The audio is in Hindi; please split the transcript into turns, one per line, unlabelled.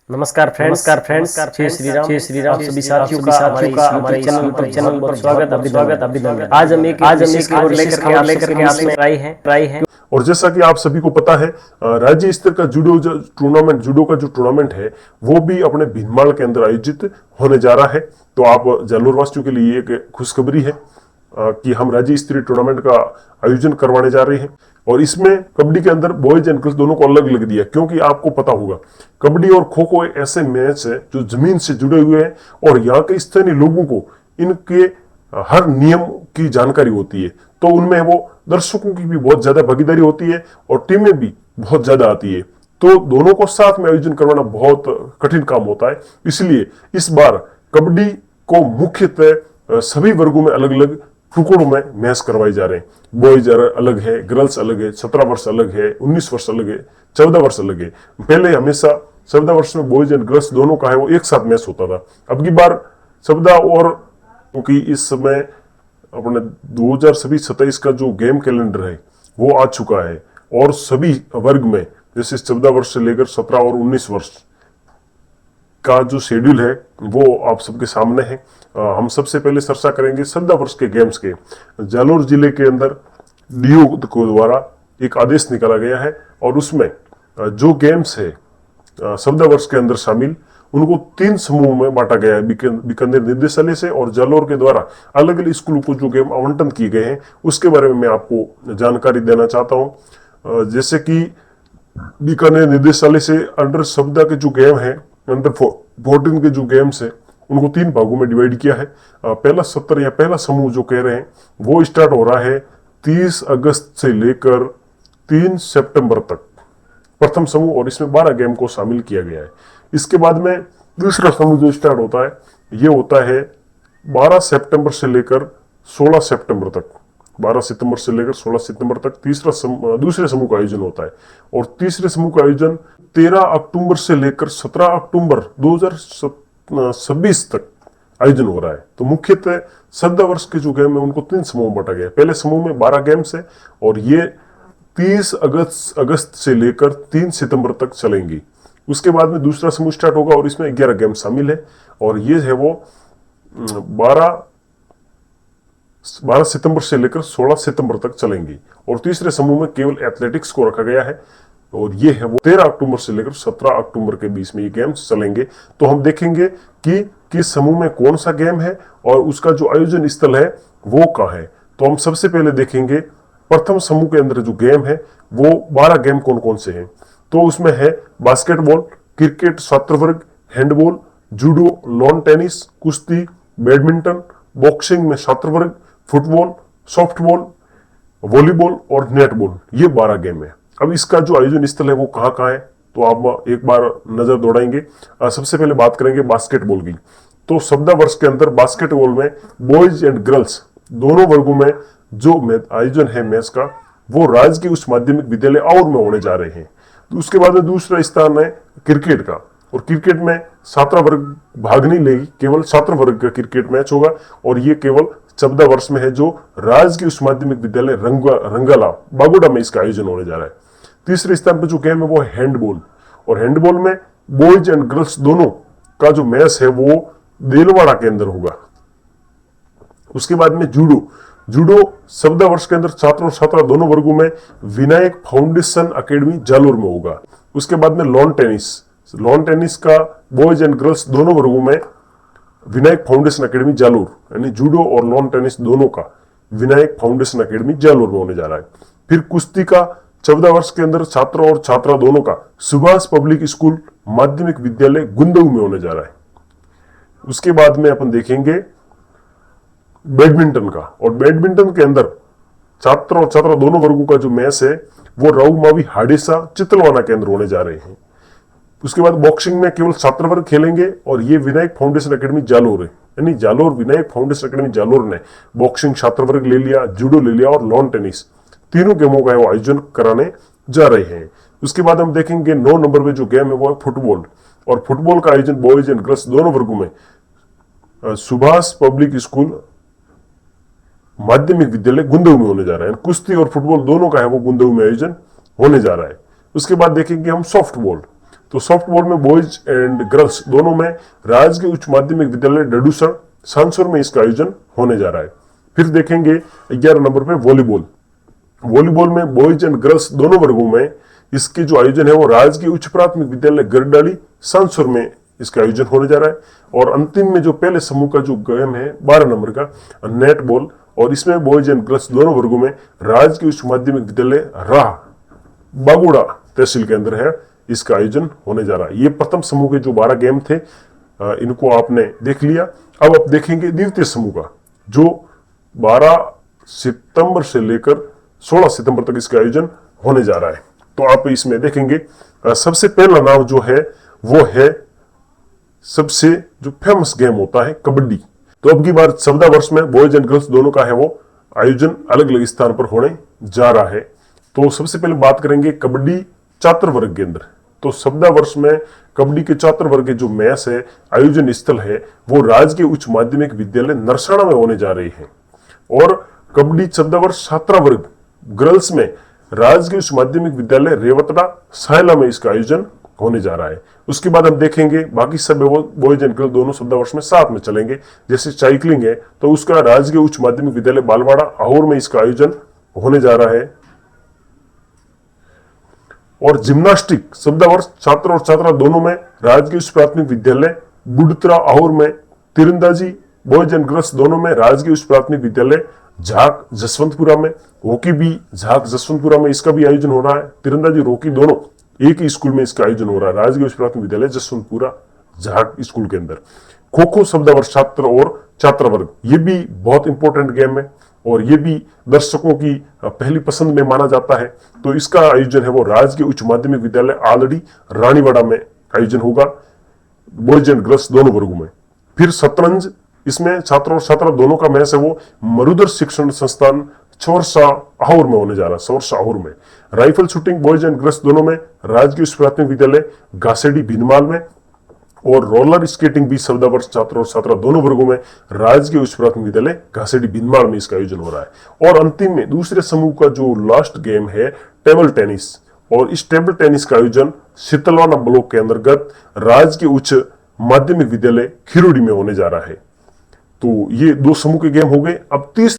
नमस्कार फ्रेंड्स जय श्री राम सभी साथियों का हमारे चैनल पर स्वागत अभिनंदन। आज हम एक विशेष खबर लेकर के आप आए हैं।
और जैसा कि आप सभी को पता है, राज्य स्तर का जूडो का जो टूर्नामेंट है वो भी अपने भीनमाल के अंदर आयोजित होने जा रहा है। तो आप जालोर वासियों के लिए एक खुशखबरी है कि हम राज्य स्तरीय टूर्नामेंट का आयोजन करवाने जा रहे हैं। और इसमें कबड्डी के अंदर बॉयज एंड गर्ल्स दोनों को अलग अलग दिया, क्योंकि आपको पता होगा कबड्डी और खो खो ऐसे मैच है जो जमीन से जुड़े हुए हैं और यहाँ के स्थानीय लोगों को इनके हर नियम की जानकारी होती है। तो उनमें वो दर्शकों की भी बहुत ज्यादा भागीदारी होती है और टीमें भी बहुत ज्यादा आती है। तो दोनों को साथ में आयोजन करवाना बहुत कठिन काम होता है। इसलिए इस बार कबड्डी को मुख्यतः सभी वर्गों में अलग अलग टुकड़ों में मैच करवाए जा रहे हैं। बॉयज अलग है, गर्ल्स अलग है, 17 वर्ष अलग है, 19 वर्ष अलग है, 14 वर्ष अलग है। पहले हमेशा 14 वर्ष में बॉयज एंड गर्ल्स दोनों का है वो एक साथ मैच होता था। अब की बार 14 और क्योंकि इस समय अपने 2027 का जो गेम कैलेंडर है वो आ चुका है और सभी वर्ग में जैसे 14 वर्ष से लेकर 17 और 19 वर्ष का जो शेड्यूल है वो आप सबके सामने है। हम सबसे पहले चर्चा करेंगे 14 वर्ष के गेम्स के। जालोर जिले के अंदर डीओ को द्वारा एक आदेश निकाला गया है और उसमें जो गेम्स है 14 वर्ष के अंदर शामिल उनको 3 समूह में बांटा गया है बीकानेर निर्देशालय से और जालोर के द्वारा अलग अलग स्कूलों को जो गेम आवंटन किए गए हैं उसके बारे में मैं आपको जानकारी देना चाहता हूं। जैसे कि बीकानेर निर्देशालय से अंडर 14 के जो गेम है, अंडर 14 के जो गेम्स है उनको 3 भागों में डिवाइड किया है। पहला सत्र या पहला समूह जो कह रहे हैं वो स्टार्ट हो रहा है 30 अगस्त से लेकर 3 सितंबर तक, प्रथम समूह, और इसमें 12 गेम को शामिल किया गया है। इसके बाद में दूसरा समूह जो स्टार्ट होता है ये होता है 12 सितंबर से लेकर 16 सितंबर तक, 12 सितंबर से लेकर 16 सितंबर तक दूसरे समूह का आयोजन होता है। और तीसरे समूह का आयोजन 13 अक्टूबर से लेकर 17 अक्टूबर 2026 तक आयोजन हो रहा है। तो मुख्यतः 14 वर्ष के जो गेम है उनको 3 समूह में बांटा गया है। पहले समूह में 12 गेम्स है और ये 30 अगस्त से लेकर 3 सितंबर तक चलेंगी। उसके बाद में दूसरा समूह स्टार्ट होगा और इसमें 11 गेम शामिल है और ये है वो 12 सितंबर से लेकर 16 सितंबर तक चलेंगी। और तीसरे समूह में केवल एथलेटिक्स को रखा गया है और ये है वो 13 अक्टूबर से लेकर 17 अक्टूबर के बीच में ये गेम्स चलेंगे। तो हम देखेंगे कि किस समूह में कौन सा गेम है और उसका जो आयोजन स्थल है वो कहाँ है। तो हम सबसे पहले देखेंगे प्रथम समूह के अंदर जो गेम है वो 12 गेम कौन कौन से हैं। तो उसमें है बास्केटबॉल, क्रिकेट छात्र वर्ग, हैंडबॉल, जूडो, लॉन टेनिस, कुश्ती, बैडमिंटन, बॉक्सिंग में छात्र वर्ग, फुटबॉल, सॉफ्टबॉल, वॉलीबॉल और नेटबॉल, ये 12 गेम है। अब इसका जो आयोजन स्थल है वो कहाँ कहाँ है तो आप एक बार नजर दौड़ाएंगे। सबसे पहले बात करेंगे बास्केटबॉल की। तो 14 वर्ष के अंदर बास्केटबॉल में बॉयज एंड गर्ल्स दोनों वर्गों में जो आयोजन है मैच का वो राजकीय उच्च माध्यमिक विद्यालय और में होने जा रहे हैं। तो उसके बाद में दूसरा स्थान है क्रिकेट का और क्रिकेट में छात्रा वर्ग भाग नहीं लेगी, केवल छात्र वर्ग का क्रिकेट मैच होगा और ये केवल 14 वर्ष में है जो राजकीय उच्च माध्यमिक विद्यालय रंगाला बागोड़ा में इसका आयोजन होने जा रहा है। तीसरे स्थान पर जो गेम है वो है हैंडबॉल और हैंडबॉल में बॉयज एंड गर्ल्स दोनों का जो मैच है वो देलवाड़ा के अंदर होगा। उसके बाद में जूडो 14 वर्ष के अंदर छात्र और छात्रा दोनों वर्गों में विनायक फाउंडेशन अकेडमी जालोर में होगा। उसके बाद में लॉन टेनिस का बॉयज एंड गर्ल्स दोनों वर्गों में विनायक फाउंडेशन अकेडमी जालोर, यानी जूडो और लॉन टेनिस दोनों का विनायक फाउंडेशन अकेडमी जालोर में होने जा रहा है। फिर कुश्ती का 14 वर्ष के अंदर छात्र और छात्रा दोनों का सुभाष पब्लिक स्कूल माध्यमिक विद्यालय गुंदऊ में होने जा रहा है। उसके बाद में अपन देखेंगे बैडमिंटन का और बैडमिंटन के अंदर छात्र और छात्रा दोनों वर्गों का जो मैच है वो राऊ मावी हाडेसा चितलवाना के अंदर होने जा रहे हैं। उसके बाद बॉक्सिंग में केवल छात्र वर्ग खेलेंगे और ये विनायक फाउंडेशन अकेडमी जालोर है, यानी जालोर विनायक फाउंडेशन अकेडमी जालोर ने बॉक्सिंग छात्र वर्ग ले लिया, जूडो ले लिया और लॉन टेनिस तीनों गेमों का वो आयोजन कराने जा रहे हैं। उसके बाद हम देखेंगे 9 नंबर में जो गेम है वो है फुटबॉल और फुटबॉल का आयोजन बॉयज एंड गर्ल्स दोनों वर्गों में सुभाष पब्लिक स्कूल माध्यमिक विद्यालय गुंदऊ में होने जा रहा है। कुश्ती और फुटबॉल दोनों का है वो गुंदऊ में आयोजन होने जा रहा है। उसके बाद देखेंगे हम सॉफ्टबॉल। तो सॉफ्टबॉल में बॉयज एंड गर्ल्स दोनों में राजकीय उच्च माध्यमिक विद्यालय डडूसर सांसुर में इसका आयोजन होने जा रहा है। फिर देखेंगे 11 नंबर पे वॉलीबॉल। वॉलीबॉल में बॉयज एंड गर्ल्स दोनों वर्गों में इसके जो आयोजन है वो राजकीय उच्च प्राथमिक विद्यालय गरडाली सांसुर में इसका आयोजन होने जा रहा है। और अंतिम में जो पहले समूह का जो गेम है 12 नंबर का नेट बॉल, और इसमें बॉयज एंड गर्ल्स दोनों वर्गों में राजकीय उच्च माध्यमिक विद्यालय राह बागुड़ा तहसील के अंदर है इसका आयोजन होने जा रहा है। ये प्रथम समूह के जो 12 गेम थे इनको आपने देख लिया। अब आप देखेंगे द्वितीय समूह का जो 12 सितंबर से लेकर 16 सितंबर तक इसका आयोजन होने जा रहा है। तो आप इसमें देखेंगे सबसे पहला नाम जो है वो है सबसे जो फेमस गेम होता है कबड्डी। तो अब की बार 14 वर्ष में बॉयज एंड गर्ल्स दोनों का है वो आयोजन अलग अलग स्थान पर होने जा रहा है। तो सबसे पहले बात करेंगे कबड्डी छात्र वर्ग के अंदर। तो 14 वर्ष में कबड्डी के छात्र वर्ग के जो मैच है आयोजन स्थल है वो राजकीय उच्च माध्यमिक विद्यालय नरसाणा में होने जा रही है। और कबड्डी 14 वर्ष छात्रा वर्ग गर्ल्स में राजकीय उच्च माध्यमिक विद्यालय रेवतड़ा सायला में इसका आयोजन होने जा रहा है। उसके बाद हम देखेंगे बाकी सब बॉयज एंड गर्ल्स दोनों 14 वर्ष में साथ में चलेंगे। जैसे साइकिलिंग है तो उसका राजकीय उच्च माध्यमिक विद्यालय बालवाड़ा अहोर में इसका आयोजन होने जा रहा है। और जिम्नास्टिक 14 वर्ष छात्र और छात्रा दोनों में राजकीय उच्च प्राथमिक विद्यालय बुडतरा अहोर में। तीरंदाजी बॉयज एंड गर्ल्स दोनों में राजकीय उच्च प्राथमिक विद्यालय झाक जसवंतपुरा में। हॉकी भी झाक जसवंतपुरा में इसका भी आयोजन हो रहा है। तीरंदाजी हॉकी दोनों एक ही स्कूल में इसका आयोजन हो रहा है राजकीय उच्च प्राथमिक विद्यालय जसवंतपुरा झाक स्कूल के अंदर। खो खो 14 वर्ष छात्र और छात्रा वर्ग ये भी बहुत इंपॉर्टेंट गेम है और ये भी दर्शकों की पहली पसंद में माना जाता है। तो इसका आयोजन है वो राजकीय उच्च माध्यमिक विद्यालय आलड़ी रानीवाड़ा में आयोजन होगा बॉयज एंड गर्ल्स दोनों वर्गों में। फिर शतरंज इसमें छात्र और छात्रा दोनों का मैच है वो मरुधर शिक्षण संस्थान छवर्सा अहोर में होने जा रहा है छवर्सा अहोर में। Rifle shooting boys and girls दोनों में राजकीय उच्च प्राथमिक विद्यालय घासेडी भिनमाल में। और रोलर स्केटिंग भी 14 वर्ष छात्र और छात्रा दोनों वर्गों में राजकीय उच्च प्राथमिक विद्यालय घासेडी भिनमाल में इसका आयोजन हो रहा है। और अंतिम में दूसरे समूह का जो लास्ट गेम है टेबल टेनिस, और इस टेबल टेनिस का आयोजन शीतलवाना ब्लॉक के अंतर्गत राजकीय उच्च माध्यमिक विद्यालय खिरोड़ी में होने जा रहा है। तो ये 2 समूह के गेम हो गए। अब 30